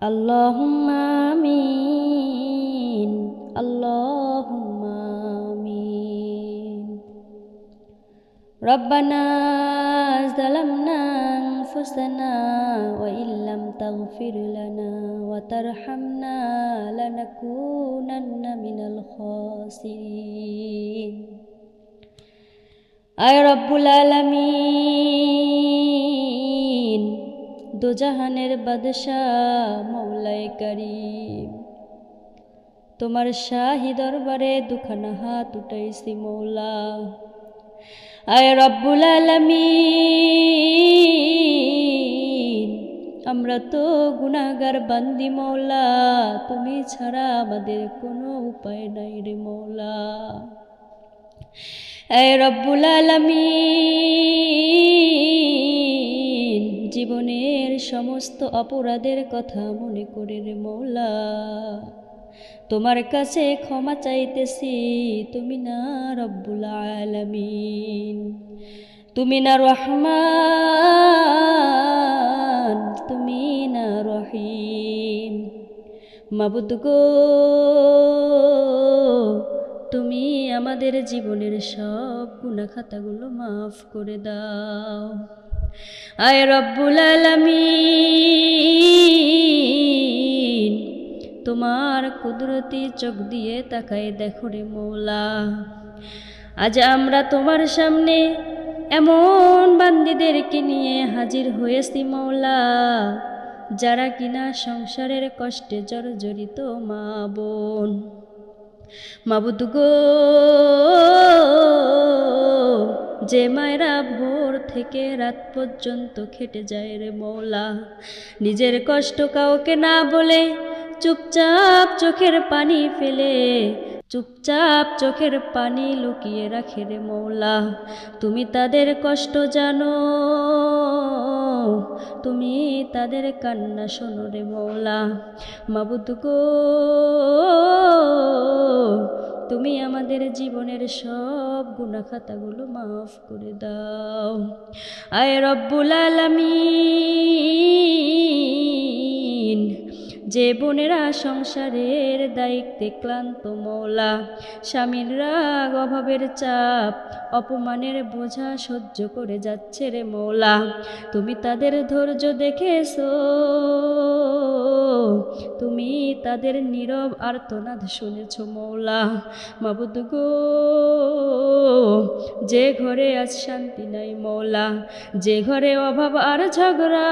আল্লাহুম্মা আমিন, আল্লাহুম্মা আমিন। রব্বানা যালামনা আনফুসানা ওয়া ইল্লাম তাগফির লানা ওয়া তারহামনা লানাকুনান্না মিনাল খাসিরিন। আয় রব্বুল আলামিন, দোজাহানের বাদশাহ মৌলায়ে কারীম, তোমার শাহী দরবারে দুখানা হাত উঠাইছি মৌলা। আয় রব্বুল আলামিন, আমরা তো গুনাহগার বান্দি মৌলা, তুমি ছাড়া আমাদের কোনো উপায় নাই রে মৌলা। আয় রব্বুল আলামিন, জীবনের সমস্ত অপরাধের কথা মনে করে রে মৌলা তোমার কাছে ক্ষমা চাইতেছি। তুমি না রব্বুল আলামিন, তুমি না রহমান, তুমি না রহিম। মাবুদ গো, তুমি আমাদের জীবনের সব গুনাহ খাতাগুলো মাফ করে দাও। আয় রব্বুল আলামিন, তোমার কুদরতি চোখ দিয়ে তাকায় দেখো রে মৌলা, আজ আমরা তোমার সামনে এমন বান্দীদেরকে নিয়ে হাজির হয়েছি মৌলা, যারা কিনা সংসারের কষ্টে জর্জরিত মা বোন। মাবুদ গো, যে মায়েরা ভোর থেকে রাত পর্যন্ত খেটে যায় রে মৌলা, নিজের কষ্ট কাউকে না বলে চুপচাপ চোখের পানি ফেলে, চুপচাপ চোখের পানি লুকিয়ে রাখে রে মৌলা, তুমি তাদের কষ্ট জানো, তুমি তাদের কান্না শোনো রে মৌলা। মাবুদ গো, তুমি আমাদের জীবনের সব গুনাহ খাতাগুলো মাফ করে দাও। আয় রব্বুল আলামিন, যে বোনেরা সংসারের দায়িত্বে ক্লান্ত মৌলা, স্বামীর রাগ অভাবের চাপ অপমানের বোঝা সহ্য করে যাচ্ছে রে মৌলা, তুমি তাদের ধৈর্য দেখেছো, তুমি তাদের নীরব আর্তনাদ শুনেছ মৌলা। মাবুদ গো, যে ঘরে আজ শান্তি নাই মৌলা, যে ঘরে অভাব আর ঝগড়া,